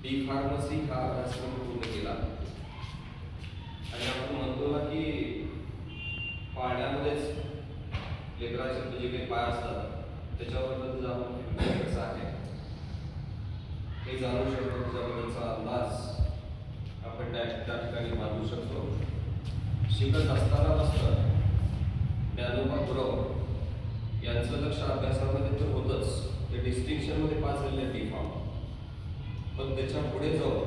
D pharmacy हा अभ्यासक्रम पूर्ण केला आणि आपण म्हणतो ना की पाण्यामध्येच लेकराचे जे काही पाय असतात त्याच्याबद्दल जाणून कसं आहे हे जाणू शकतो, त्याच्याबद्दलचा अंदाज आपण त्या ठिकाणी बांधू शकतो. शिकत असताना असतं ज्ञानोबा गुरव यांचं लक्ष अभ्यासामध्ये तर होतंच, ते डिस्टिंक्शनमध्ये पास झालेले डी फार्म, पण त्याच्या पुढे जाऊन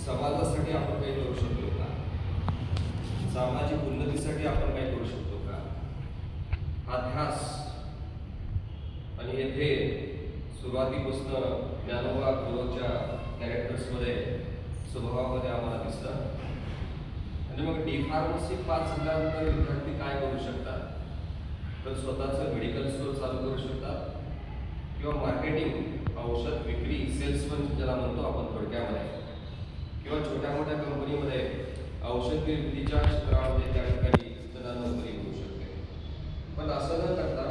समाजासाठी आपण काही करू शकतो का, सामाजिक उन्नतीसाठी आपण काही करू शकतो का, हा ध्यास आणि हे ध्येय सुरुवातीपासून ज्ञानोबा गुरुच्या कॅरेक्टर्समध्ये स्वभावामध्ये आम्हाला दिसतं. आणि मग डी फार्मसी पास झाल्यानंतर विद्यार्थी काय करू शकतात, तर स्वतःचं मेडिकल स्टोअर चालू करू शकतात किंवा मार्केटिंग, औषध विक्री, सेल्समन ज्याला म्हणतो आपण थोडक्यामध्ये, किंवा छोट्या मोठ्या कंपनीमध्ये औषध निर्मितीच्या क्षेत्रामध्ये त्या ठिकाणी त्यांना नोकरी मिळू शकते. पण असं न करता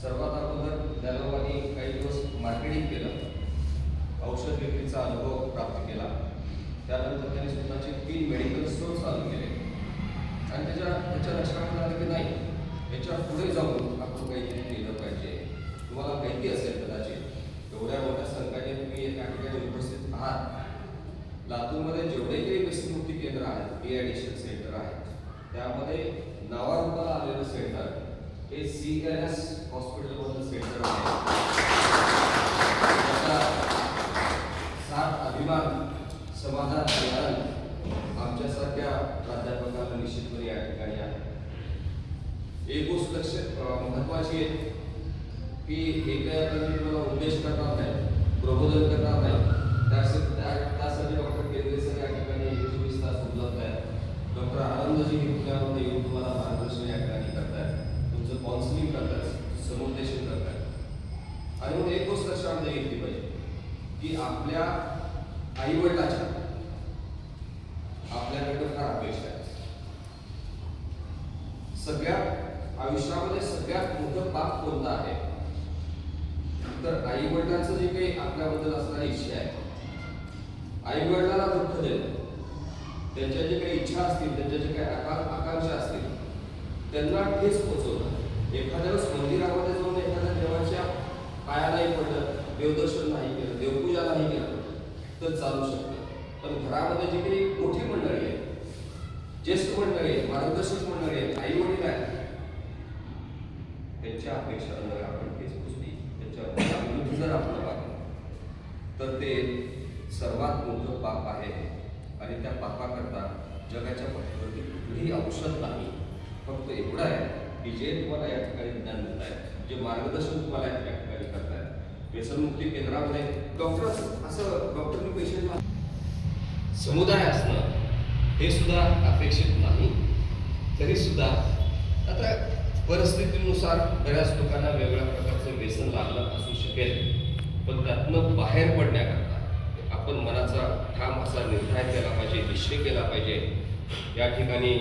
सर्वात अगोदर ज्ञानोबांनी काही दिवस मार्केटिंग केलं, औषध विक्रीचा अनुभव प्राप्त केला. त्यानंतर त्यांनी स्वतःचे 3 मेडिकल स्टोअर चालू केले आणि त्याच्या लक्षात आलं की नाही, याच्या पुढे जाऊन आपण काहीतरी केलं पाहिजे. तुम्हाला माहिती असेल कदाचित एवढ्या मोठ्या संख्येने तुम्ही या ठिकाणी उपस्थित आहात. लातूरमध्ये जेवढे काही व्यसनमुक्ती केंद्र आहेत, डिॲडिक्शन सेंटर आहेत, त्यामध्ये नावारूपाला आलेलं सेंटर हे CNS हॉस्पिटलमधलं सेंटर आहे. त्याचा साथ अभिमान, समाधान आणि आनंद आमच्यासारख्या प्राध्यापकांना निश्चितपणे या ठिकाणी आहे. एक गोष्ट महत्वाची आहे की हे काही आपण तुम्हाला उद्देश करणार नाही, प्रबोधन करणार नाही. त्यासाठी डॉक्टर केंद्रे सर या ठिकाणी 24 तास उपलब्ध आहेत. डॉक्टर आनंदजी हे पुण्यामध्ये येऊन तुम्हाला मार्गदर्शन या ठिकाणी करतात, तुमचं काउन्सिलिंग करतात, समुपदेशन करतात. आणि मग एक गोष्ट लक्षात घेतली पाहिजे की आपल्या आईवडिलाच्या आपल्याकडे फार अपेक्षा आहे. सगळ्यात आयुष्यामध्ये सगळ्यात मोठं पाप कोणतं आहे, तर आई वडिलांचं जे काही आपल्याबद्दल असणारी इच्छा आहे, आई वडिलांना दुःख देणं, त्यांच्या जे काही इच्छा असतील, त्यांच्या जे काही आकांक्षा असतील त्यांना ठेच पोचवणं. एखाद्या वेळेस मंदिरामध्ये जाऊन एखाद्या देवाच्या पाया नाही पडलं, देवदर्शन नाही केलं, देवपूजा नाही केलं तर चालू शकतं. पण घरामध्ये जी काही मोठी मंडळी आहे, ज्येष्ठ मंडळी आहे, मार्गदर्शक मंडळी आहे, आई वडील आहेत, त्यांच्या अपेक्षा आपण तेच पुसली, त्यांच्या विरुद्ध जर आपण वागलं तर ते सर्वात मोठं पाप आहे. आणि त्या पापाकरता जगाच्या पाठीवरती कुठलंही औषध नाही. फक्त एवढं आहे की जे तुम्हाला या ठिकाणी ज्ञान देत आहे, जे मार्गदर्शन तुम्हाला या ठिकाणी करतायत, व्यसनमुक्ती केंद्रामध्ये डॉक्टर असं डॉक्टरनी पेशंटला समुदाय असणं हे सुद्धा अपेक्षित नाही. तरी सुद्धा आता परिस्थितीनुसार बऱ्याच लोकांना वेगवेगळ्या प्रकारचं व्यसन लागलं असू शकेल, पण त्यातनं बाहेर पडण्याकरता आपण मनाचा ठाम असा निर्धार केला पाहिजे, निश्चय केला पाहिजे. या ठिकाणी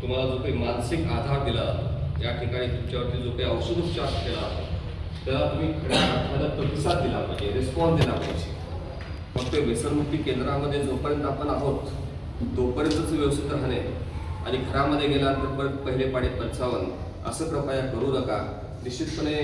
तुम्हाला जो काही मानसिक आधार दिला, या ठिकाणी तुमच्यावरती जो काही औषधोपचार केला त्याला तुम्ही खऱ्या अर्थानं प्रतिसाद दिला पाहिजे, रिस्पॉन्स दिला पाहिजे. फक्त व्यसनमुक्ती केंद्रामध्ये जोपर्यंत आपण आहोत तोपर्यंतच व्यवस्थित राहणे आणि घरामध्ये गेल्यानंतर परत पहिले पाडे 55 असं कृपया करू नका. निश्चितपणे